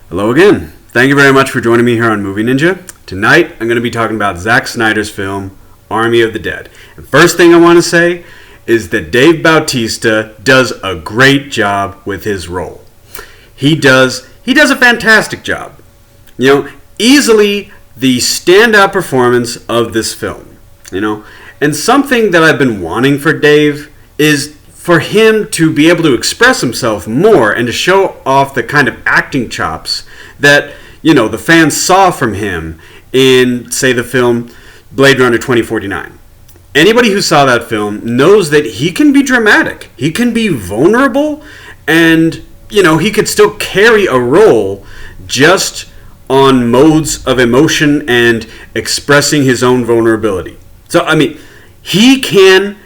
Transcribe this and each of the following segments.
Hello again. Thank you very much for joining me here on Movie Ninja. Tonight, I'm going to be talking about Zack Snyder's film, Army of the Dead. And first thing I want to say is that Dave Bautista does a great job with his role. He does a fantastic job. Easily the standout performance of this film. And something that I've been wanting for Dave is for him to be able to express himself more and to show off the kind of acting chops that, the fans saw from him in, say, the film Blade Runner 2049. Anybody who saw that film knows that he can be dramatic. He can be vulnerable, and, he could still carry a role just on modes of emotion and expressing his own vulnerability. So, he can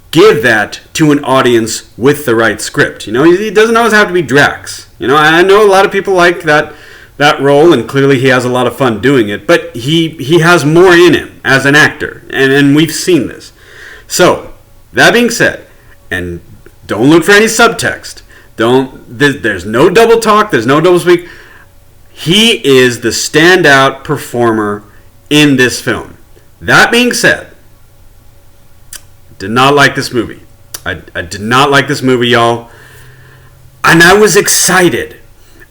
give that to an audience with the right script. He doesn't always have to be Drax. I know a lot of people like that role, and clearly he has a lot of fun doing it, but he has more in him as an actor, and we've seen this. So, that being said, and don't look for any subtext. There's no double talk, there's no double speak. He is the standout performer in this film. That being said, did not like this movie. I did not like this movie, y'all. And I was excited.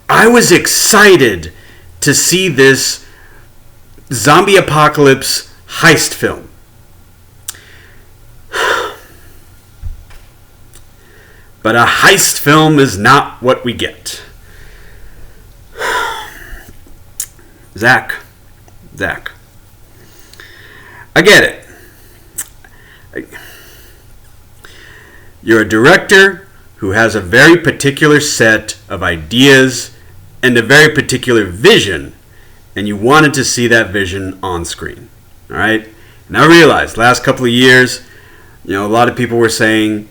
I was excited to see this zombie apocalypse heist film. But a heist film is not what we get. Zack. I get it. You're a director who has a very particular set of ideas and a very particular vision, and you wanted to see that vision on screen. All right? And I realized last couple of years, a lot of people were saying,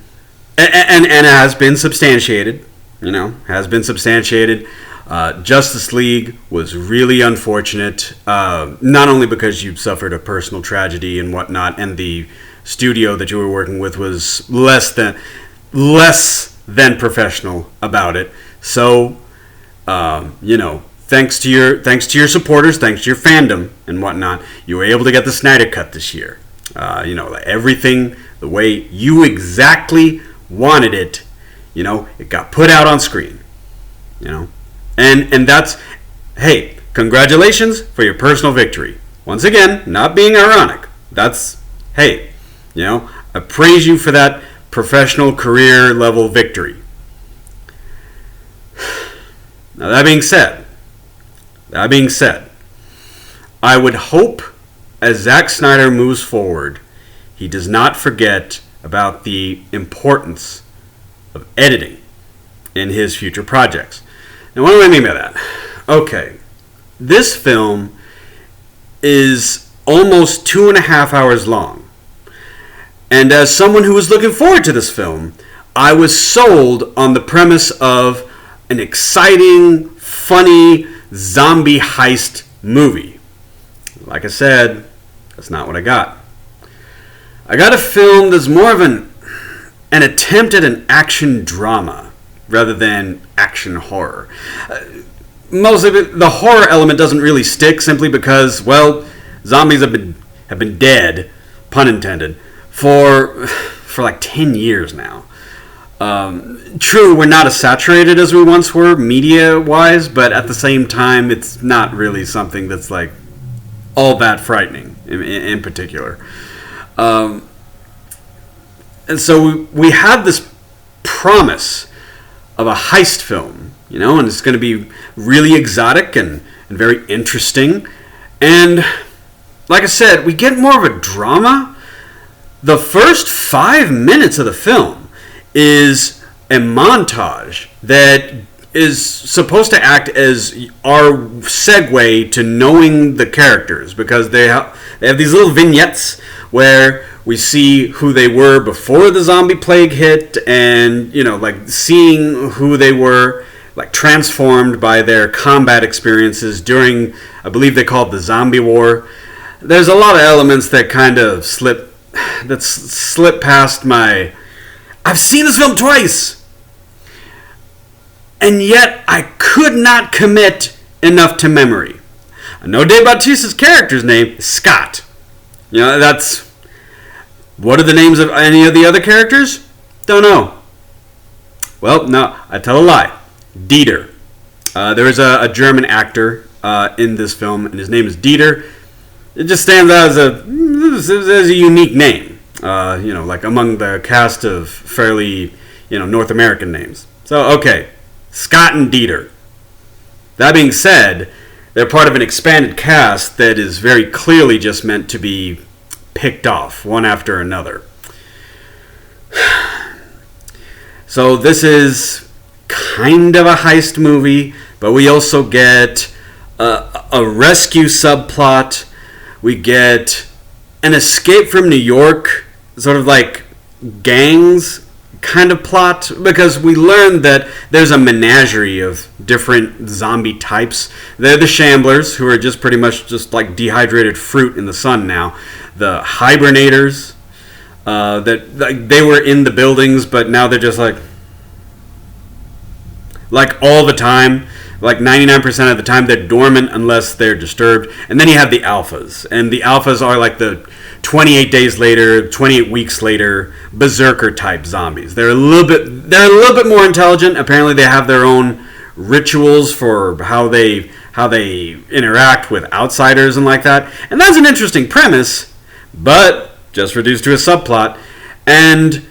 and it has been substantiated, Justice League was really unfortunate, not only because you suffered a personal tragedy and whatnot, and the studio that you were working with was less than professional about it. So, thanks to your supporters, thanks to your fandom and whatnot, you were able to get the Snyder Cut this year. Everything the way you exactly wanted it. It got put out on screen. And that's, hey, congratulations for your personal victory. Once again, not being ironic. That's, hey, I praise you for that professional career level victory. Now that being said, I would hope as Zack Snyder moves forward, he does not forget about the importance of editing in his future projects. Now, what do I mean by that? Okay, this film is almost 2.5 hours long. And as someone who was looking forward to this film, I was sold on the premise of an exciting, funny, zombie heist movie. Like I said, that's not what I got. I got a film that's more of an attempt at an action drama rather than action horror. Most of it, the horror element doesn't really stick simply because, well, zombies have been dead, pun intended, for like 10 years now. True, we're not as saturated as we once were media-wise, but at the same time, it's not really something that's like all that frightening in particular. And so we have this promise of a heist film, and it's going to be really exotic and very interesting. And like I said, we get more of a drama. The first 5 minutes of the film is a montage that is supposed to act as our segue to knowing the characters, because they have these little vignettes where we see who they were before the zombie plague hit, and seeing who they were transformed by their combat experiences during, I believe they call it the Zombie War. There's a lot of elements that kind of slip past my... I've seen this film twice! And yet I could not commit enough to memory. I know Dave Bautista's character's name is Scott. That's... What are the names of any of the other characters? Don't know. Well, no, I tell a lie. Dieter. There is a German actor in this film, and his name is Dieter. It just stands out as a unique name, like among the cast of fairly, North American names. So, okay, Scott and Dieter. That being said, they're part of an expanded cast that is very clearly just meant to be picked off one after another. So this is kind of a heist movie, but we also get a rescue subplot. We get an escape from New York, sort of like gangs kind of plot, because we learned that there's a menagerie of different zombie types. They're the shamblers, who are just pretty much just like dehydrated fruit in the sun now. The hibernators, that they were in the buildings, but now they're just like all the time. Like 99% of the time, they're dormant unless they're disturbed. And then you have the alphas. And the alphas are like the 28 days later, 28 weeks later, berserker type zombies. They're a little bit more intelligent. Apparently they have their own rituals for how they interact with outsiders and like that. And that's an interesting premise, but just reduced to a subplot. And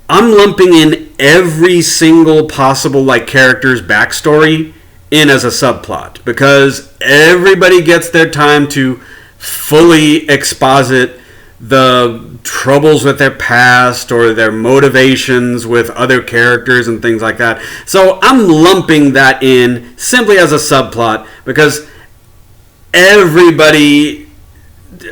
I'm lumping in every single possible character's backstory in as a subplot, because everybody gets their time to fully exposit the troubles with their past or their motivations with other characters and things like that. So I'm lumping that in simply as a subplot because everybody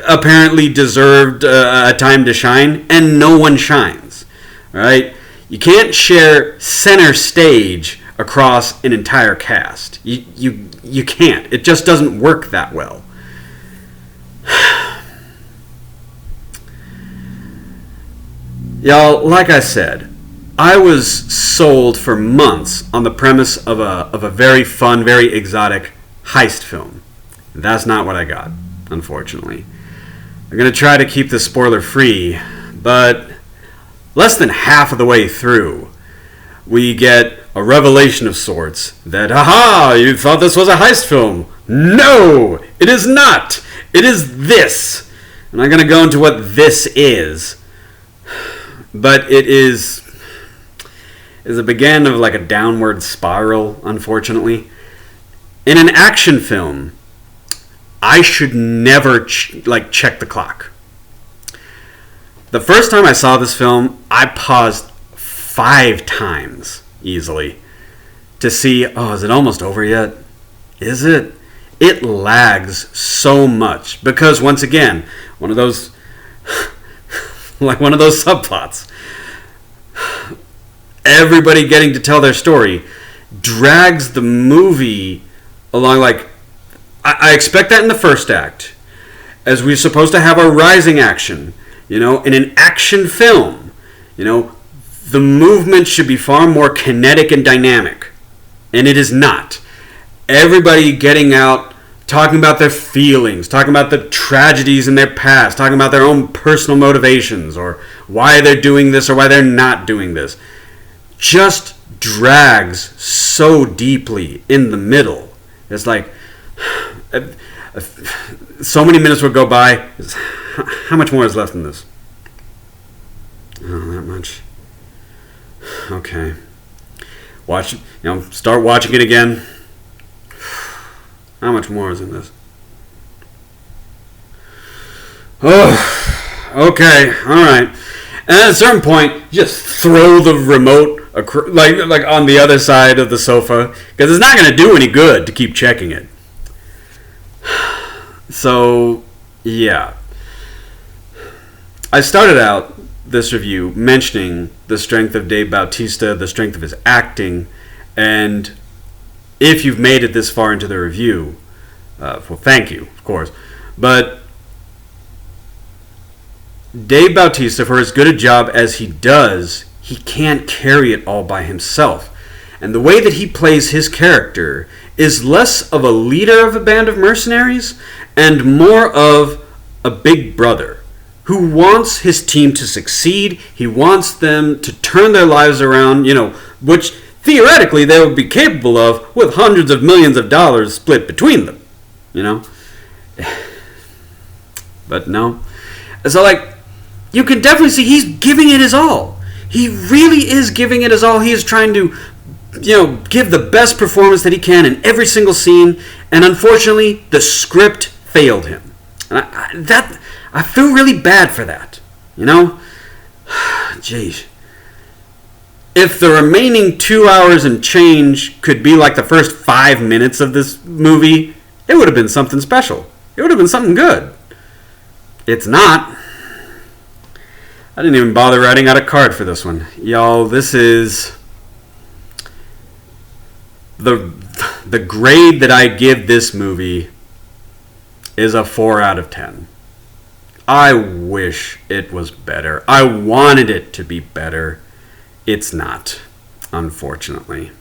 apparently deserved a time to shine, and no one shines. Right? You can't share center stage across an entire cast. You can't. It just doesn't work that well. Y'all, like I said, I was sold for months on the premise of a very fun, very exotic heist film. That's not what I got, unfortunately. I'm going to try to keep this spoiler free, but less than half of the way through, we get a revelation of sorts that, haha, you thought this was a heist film. No, it is not. It is this. And I'm going to go into what this is. But it is a beginning of a downward spiral, unfortunately. In an action film, I should never check the clock. The first time I saw this film, I paused 5 times easily to see, is it almost over yet? Is it? It lags so much because, once again, one of those subplots, everybody getting to tell their story drags the movie along. I expect that in the first act, as we're supposed to have a rising action, in an action film, the movement should be far more kinetic and dynamic. And it is not. Everybody getting out, talking about their feelings, talking about the tragedies in their past, talking about their own personal motivations, or why they're doing this or why they're not doing this, just drags so deeply in the middle. It's like, so many minutes would go by. How much more is left in this? Oh, not much. Okay. Watch, start watching it again. How much more is in this? Oh, okay, all right. And at a certain point, just throw the remote on the other side of the sofa, because it's not going to do any good to keep checking it. So, yeah. I started out this review mentioning the strength of Dave Bautista, the strength of his acting, and if you've made it this far into the review, well, thank you, of course, but Dave Bautista, for as good a job as he does, he can't carry it all by himself. And the way that he plays his character is less of a leader of a band of mercenaries and more of a big brother who wants his team to succeed. He wants them to turn their lives around, which theoretically they would be capable of with hundreds of millions of dollars split between them, But no. So, you can definitely see he's giving it his all. He really is giving it his all. He is trying to, give the best performance that he can in every single scene. And unfortunately, the script failed him. And I feel really bad for that. Jeez. If the remaining 2 hours and change could be like the first 5 minutes of this movie, it would have been something special. It would have been something good. It's not. I didn't even bother writing out a card for this one. Y'all, this is... The grade that I give this movie is a 4 out of 10. I wish it was better. I wanted it to be better. It's not, unfortunately.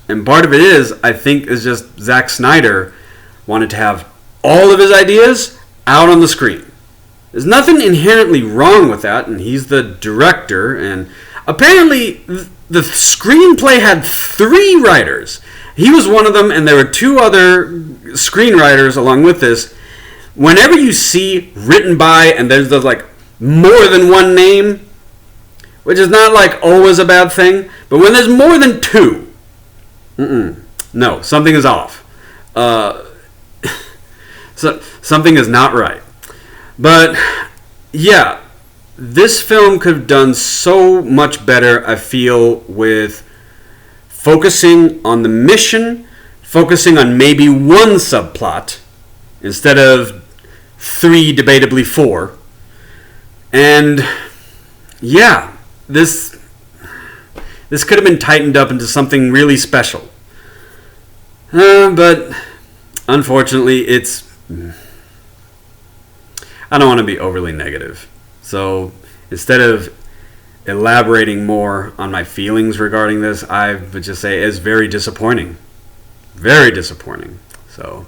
And part of it is, I think, is just Zack Snyder wanted to have all of his ideas out on the screen. There's nothing inherently wrong with that, and he's the director, and apparently the screenplay had 3 writers. He was one of them, and there were 2 other screenwriters along with this. Whenever you see written by, and there's more than one name, which is not always a bad thing, but when there's more than 2, no, something is off. So something is not right. But yeah, this film could have done so much better, I feel, with focusing on the mission, focusing on maybe one subplot instead of 3, debatably 4. And yeah, this could have been tightened up into something really special. But unfortunately, I don't want to be overly negative. So instead of elaborating more on my feelings regarding this, I would just say it's very disappointing. Very disappointing. So,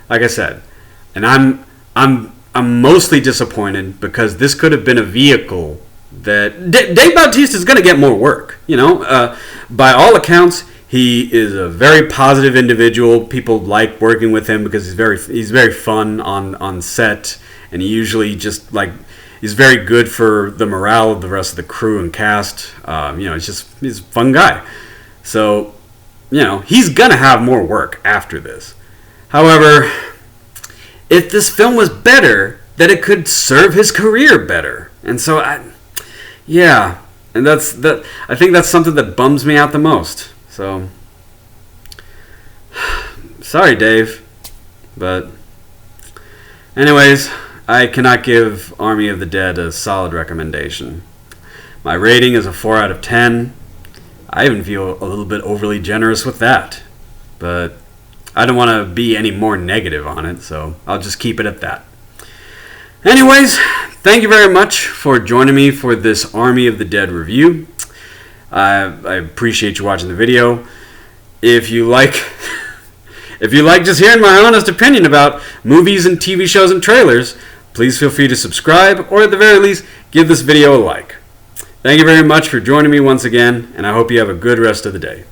like I said, and I'm mostly disappointed because this could have been a vehicle that Dave Bautista is going to get more work. By all accounts, he is a very positive individual. People like working with him because he's very fun on set, and he usually just he's very good for the morale of the rest of the crew and cast. He's a fun guy. So, he's gonna have more work after this. However, if this film was better, then it could serve his career better. And so, I think that's something that bums me out the most. So, sorry, Dave. But, anyways, I cannot give Army of the Dead a solid recommendation. My rating is a 4 out of 10. I even feel a little bit overly generous with that. But I don't want to be any more negative on it, so I'll just keep it at that. Anyways, thank you very much for joining me for this Army of the Dead review. I appreciate you watching the video. If you like just hearing my honest opinion about movies and TV shows and trailers, please feel free to subscribe, or at the very least, give this video a like. Thank you very much for joining me once again, and I hope you have a good rest of the day.